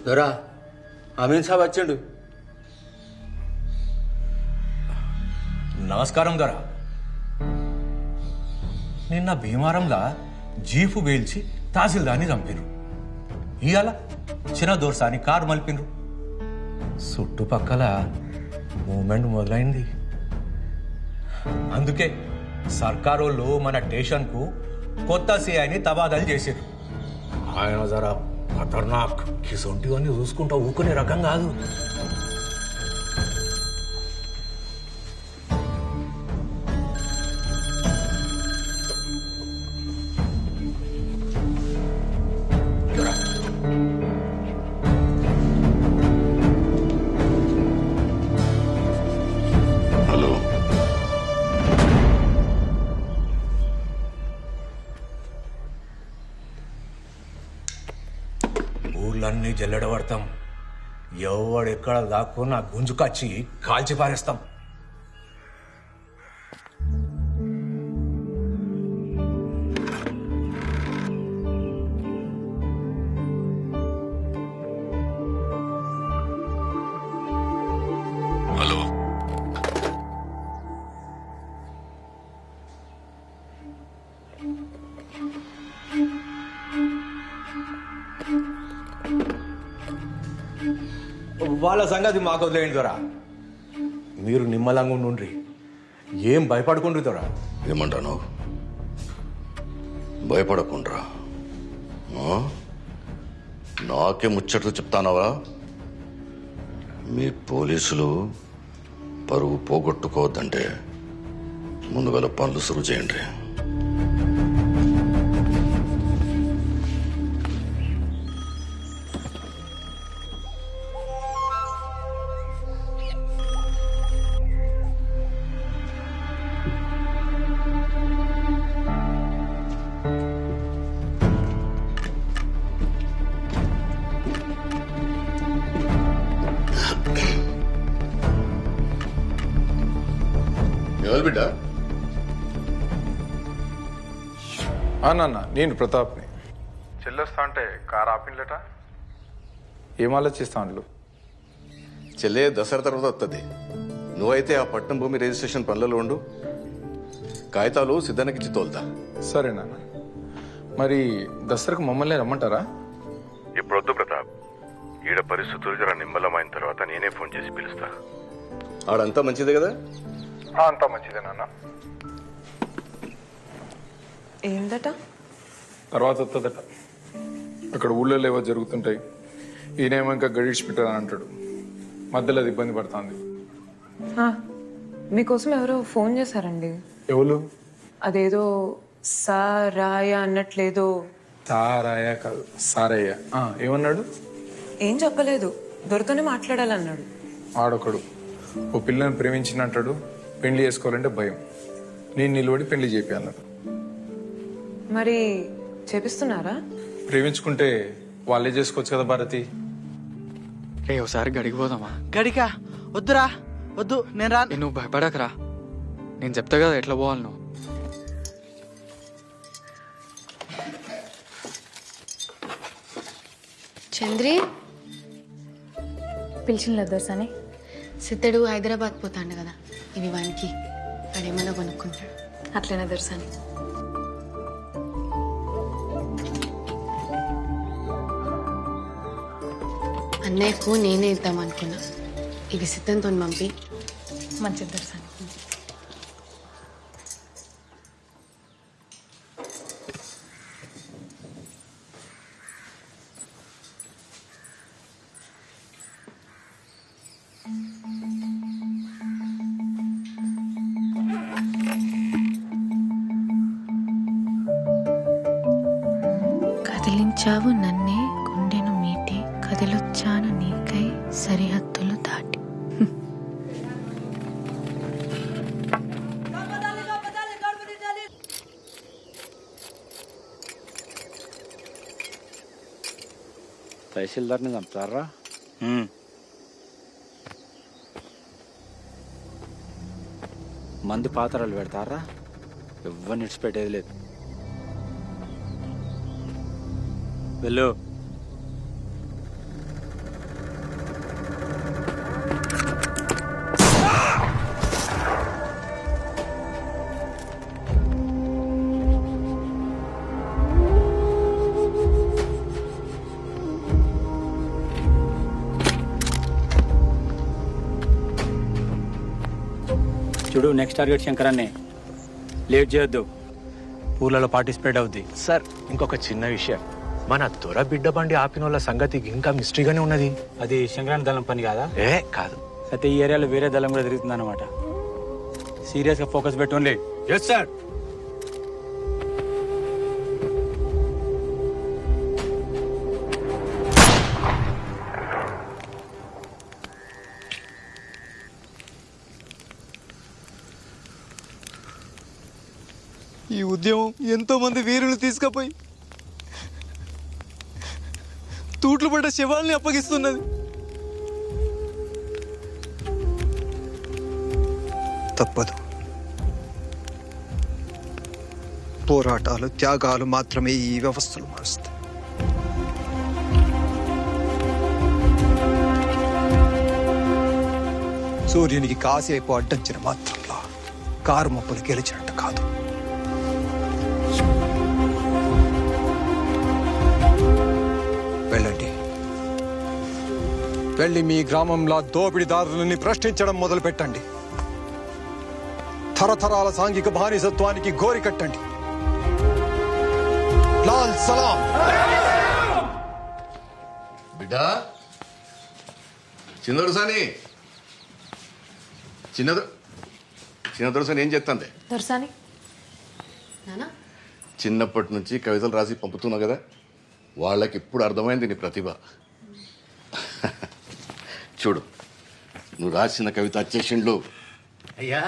దొరా అమీన్ సాబ్ వచ్చిండు. నమస్కారం దొరా. నిన్న భీమారంలా జీపు వేల్చి తహసీల్దార్ని చంపినరు. ఇవాళ చిన్న దోర్సాని కారు మలిపినరు. చుట్టుపక్కల మూమెంట్ మొదలైంది. అందుకే సర్కారోళ్ళు మన స్టేషన్కు కొత్త సిఐని తబాదలు చేశారు. ఆయన జరా ఖతర్నాక్, కిసొంటివన్నీ చూసుకుంటా ఊకునే రకం కాదు. హలో, ఊర్లన్నీ జల్లెడబడతాం. ఎవడెక్కడ దాక్కున్నా గుంజుకొచ్చి కాల్చి పారేస్తాం. హలో. వాళ్ళ సంగతి మాకు వదిలేయండి దొరా. మీరు నిమ్మలంగా ఉండ్రి, ఏం భయపడుకుండ్రి దొరా. ఏమంటాను? భయపడకుండా నాకే ముచ్చట్లు చెప్తానవా? మీ పోలీసులు పరువు పోగొట్టుకోవద్దంటే ముందుగా పనులు సురువు చేయండి. ఎవరు బిడ్డ? నాన్న, నేను ప్రతాప్ని. చెల్లొస్తా అంటే కారు ఆపినలేట. ఏం ఆలోచిస్తాను? చెల్లె దసరా తర్వాత వస్తుంది. నువ్వైతే ఆ పట్నం భూమి రిజిస్ట్రేషన్ పనులలో ఉండు. కాగితాలు సిద్ధానికి తోలుతా. సరే నాన్న. మరి దసరాకు మమ్మల్ని రమ్మంటారా? ఇప్పుడొద్దు ప్రతాప్. ఈడ పరిస్థితులు జర నిమ్మలమైన తర్వాత నేనే ఫోన్ చేసి పిలుస్తా. ఆడంతా మంచిదే కదా? అంతా మంచిదే నాన్న. ఏందట? తర్వాత వస్తుందట. అక్కడ ఊళ్ళో ఏవో జరుగుతుంటాయి. ఈయనేమో ఇంకా గడిచి పెట్టారని అంటాడు. మధ్యలో అది ఇబ్బంది పడుతుంది. మీకోసం ఎవరో ఫోన్ చేశారండి. ఎవరు? అదేదో సారాయ అన్నట్లేదో. సారాయ కాదు, సారయ్య. ఏమన్నాడు? ఏం చెప్పలేదు, దొరతోనే మాట్లాడాలన్నాడు. ఆడొకడు ఓ పిల్లని ప్రేమించినట్టాడు. పెళ్లి చేసుకోవాలంటే భయం. నేను నిలబడి పెళ్లి చేయాలన్నాడు. మరి చేపిస్తున్నారా? ప్రేమించుకుంటే వాళ్ళే చేసుకోవచ్చు కదా భారతి. ఒకసారి గడికి పోదామా? గడికా? వద్దురా, వద్దు, నేను రా. నువ్వు భయపడకరా, నేను చెప్తా కదా ఎట్లా పోవాలి నువ్వు. చంద్రి పిలిచిన దోసని సిద్ధడు హైదరాబాద్ పోతాడు కదా, ఇవి వానికి వాడేమన్నా కొనుక్కుంటాడు. అట్లనే దొరసాని. అన్నయ్యకు నేనే ఇద్దాం అనుకున్నా. ఇవి సిద్ధంతో పంపి. మంచిది దొరసాని. కదిలించావు నన్నే గుండెను మీటి, కదిలొచ్చాను నీకై సరిహద్దులు దాటి. తహసీల్దార్ని చంపుతారా? మందు పాత్రలు పెడతారా? ఎవరిని ఇడిచిపెట్టేది లేదు. వెళ్ళు. చూడు నెక్స్ట్ టార్గెట్ శంకరాన్నే. లేట్ చేయొద్దు, ఊర్లలో పార్టిసిపేట్ అవుద్ది. సార్ ఇంకొక చిన్న విషయం, మన దొర బిడ్డ బండి ఆపిన వాళ్ళ సంగతి ఇంకా మిస్టరీగానే ఉన్నది. అది శంకరాన్ని దళం పని కాదా? కాదు. అయితే ఈ ఏరియాలో వేరే దళం కూడా తిరుగుతుంది అనమాట. సీరియస్గా ఫోకస్ పెట్టుకోండి. Yes sir. ఈ ఉద్యమం ఎంతో మంది వీరులు తీసుకుపోయి తూట్లు పడ్డ శవాల్ని అప్పగిస్తున్నది. తప్పదు. పోరాటాలు, త్యాగాలు మాత్రమే ఈ వ్యవస్థలు మారుస్తాయి. సూర్యునికి కాసేపు అడ్డంచిన మాత్రంలో కారు మొప్పలు గెలిచినట్టు కాదు. వెళ్ళండి, వెళ్ళి మీ గ్రామంలో దోపిడీదారులని ప్రశ్నించడం మొదలు పెట్టండి. తరతరాల సాంఘిక బానిసత్వానికి గోరి కట్టండి. లాల్ సలాం. బిడ్డా చిన్నదొరసాని చిన్నదొరసాని ఏం చేస్తుంది? దొరసాని నానా చిన్నప్పటి నుంచి కవితలు రాసి పంపుతున్నావు కదా, వాళ్ళకి ఇప్పుడు అర్థమైంది నీ ప్రతిభ. చూడు, నువ్వు రాసిన కవిత వచ్చేసిండు. అయ్యా,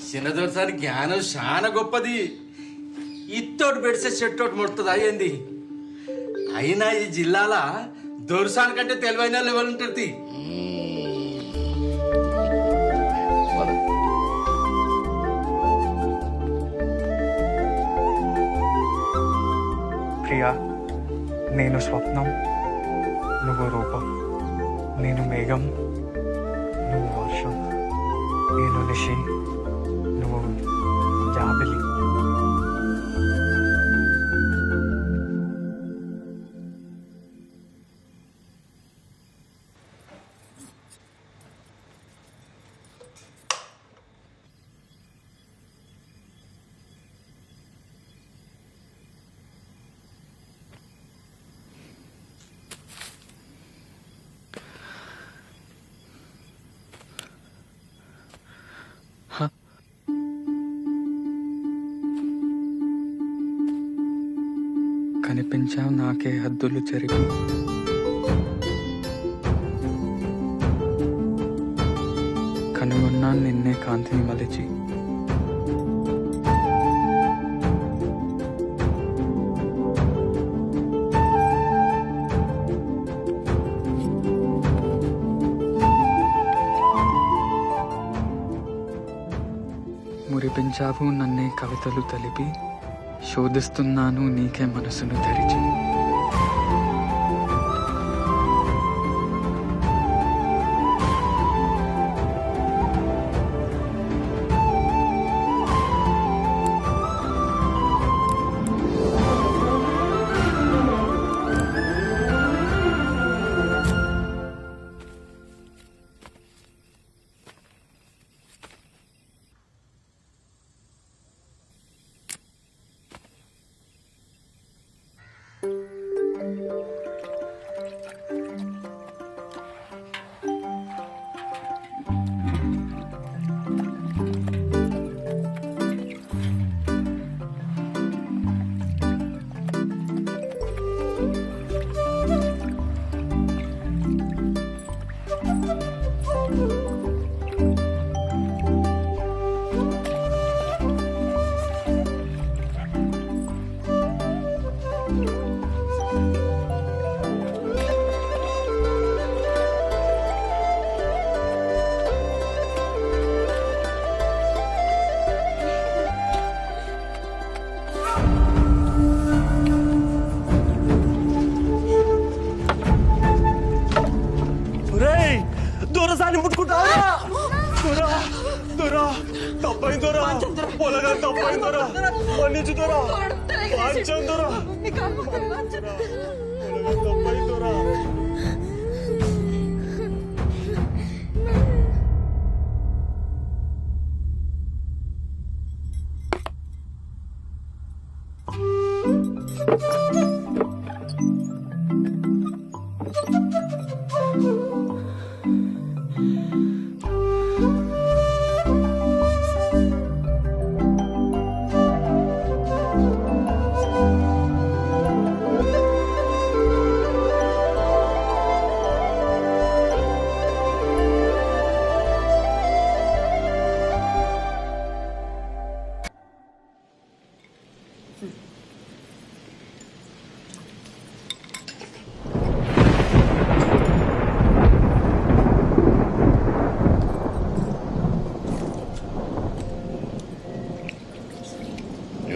చిన్నదొరసారి జ్ఞానం చాలా గొప్పది. ఇత్తోటి పెడితే చెట్టోటి ముడుతుంది అయ్యింది. అయినా ఈ జిల్లాల దొరసాని కంటే తెలివైన లెవెల్ ఉంటుంది. ప్రియా, నేను స్వప్నం, నువ్వు రూపం. నేను మేఘం, నువ్వు వర్షం. నేను నిషి, నువ్వు జాబిలి. కనిపించావు నాకే హద్దులు చెరిపి, కనుగొన్నాను నిన్నే కాంతిని మలిచి. మురిపించావు నన్నే కవితలు తలిపి, శోధిస్తున్నాను నీకే మనసును ధరిచి. దొరసాని ముట్టుకుంటా. దొరా దొరా తప్పైంది, దొరా పొలగా తప్పైంది, దొరా మన్నించు, దొరా వాంచం, దొరా పొలగా తప్పైంది, దొరా.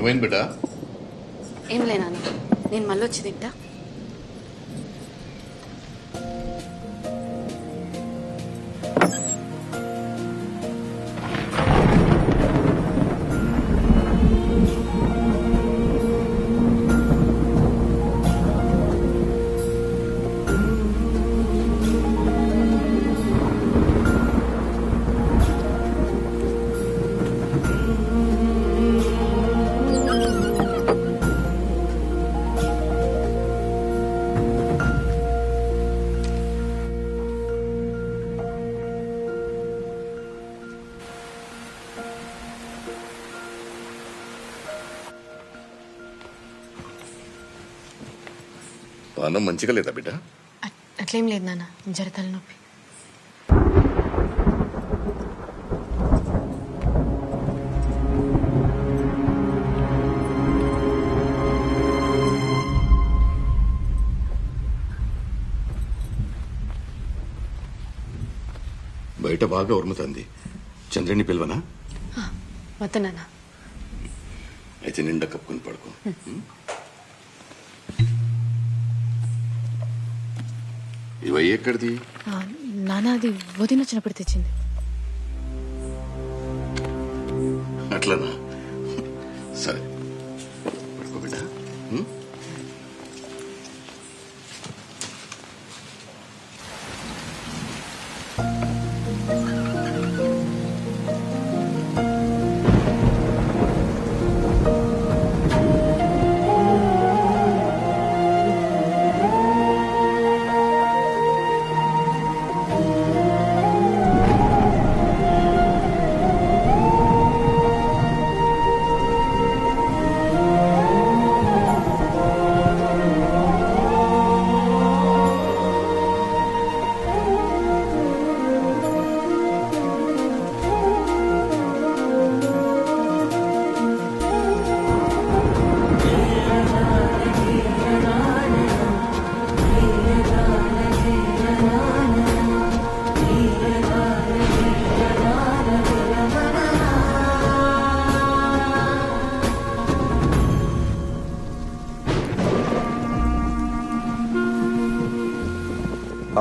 ఏమైంది బిడ్డ? ఏం లేనా నేను మళ్ళీ వచ్చి తింటా. పానం మంచిగా లేదా బిడ్డ? అట్లేం లేదు నాన్న, జర తలనొప్పి. బయట బాగా ఉరుముతుంది. చంద్రుని పిలవనా? వద్దు నాన్న. అయితే నిండా కప్పుకొని పడుకో. ఇవన్నీ ఎక్కడిది? నాన్న అది వదిన వచ్చినప్పుడు తెచ్చింది. అట్లనా? సరే పడుకో బిడ్డ.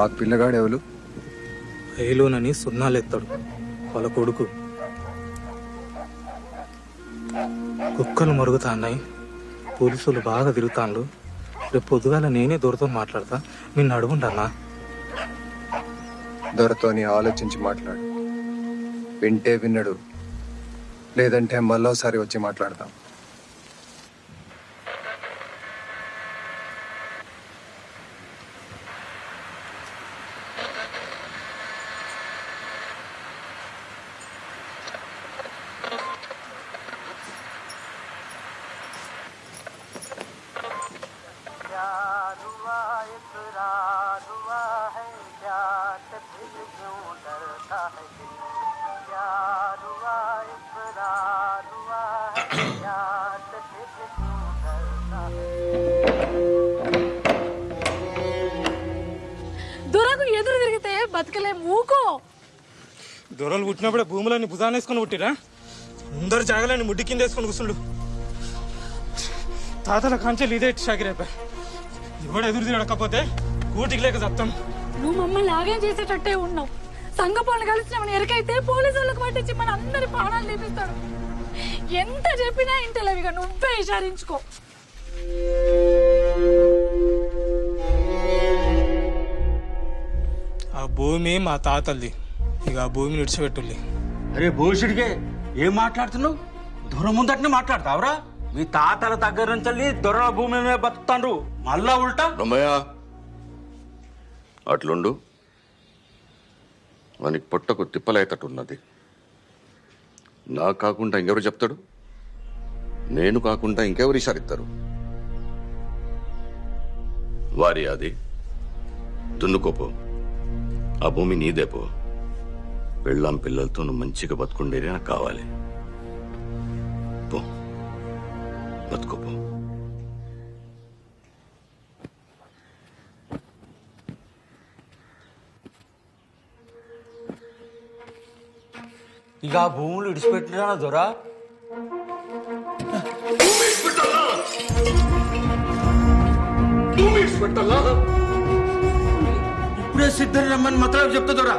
ఆ పిల్లగాడు ఎవరు? ఏలోనని సున్నాలెత్తాడు వాళ్ళ కొడుకు. కుక్కలు మరుగుతాన్నాయి, పోలీసులు బాగా తిరుగుతాండ్రు. రేపు పొద్దుగాల నేనే దొరతో మాట్లాడతా, నిన్ను అడుగుండన్నా. దొరతోని ఆలోచించి మాట్లాడు. వింటే విన్నడు, లేదంటే మళ్ళోసారి వచ్చి మాట్లాడతాం. దొరకు ఎదురు తిరిగితే బతకలే మూకో. దొరలు పుట్టినప్పుడే భూములన్నీ భుజాన్ని వేసుకొని పుట్టిరా? అందరు జాగలని ముడ్డి కింద వేసుకొని కూర్చుండు. తాతల కాంచెలు ఇదే షాకిరైపోయి ఎవడు ఎదురు తిరగకపోతే కూటికి లేక చెప్తాం. నువ్వు మమ్మల్ని ఆగేం చేసేటట్టే ఉన్నావు. సంఘ పనులు కలిసినామని ఎరకైతే పోలీసు వాళ్ళకి పట్టించి మన అందరి ప్రాణాలు తీపిస్తాడు. ఎంత చెప్పినా ఇంటలేవు, ఇక నువ్వే విచారించుకో. ఆ భూమి మా తాతల్ది, ఇక ఆ భూమిని విడిచిపెట్టుల్లి. అరే భూషుడికే ఏం మాట్లాడుతున్నావు? దూరం ముందటనే మాట్లాడతావురా? మీ తాతల దగ్గర నుంచి దొరల భూమి మీద బతుకుతాండ్రు మళ్ళా ఉల్టా. రమయ్య అట్లుండు, వానికి పొట్టకు తిప్పలేతట్టున్నది. నా కాకుండా ఇంకెవరు చెప్తాడు? నేను కాకుండా ఇంకెవరు ఇషారిస్తారు? వారి అది దున్నుకోపో, ఆ భూమి నీదేపో. పెళ్ళాం పిల్లలతో నువ్వు మంచిగా బతుకుండేది నాకు కావాలి. పో, బతుకోపో. ఇక ఆ భూములు ఇడిచిపెట్టినా దొరా? ఇప్పుడే సిద్ధం రమ్మని మాత్రం చెప్తా దొరా.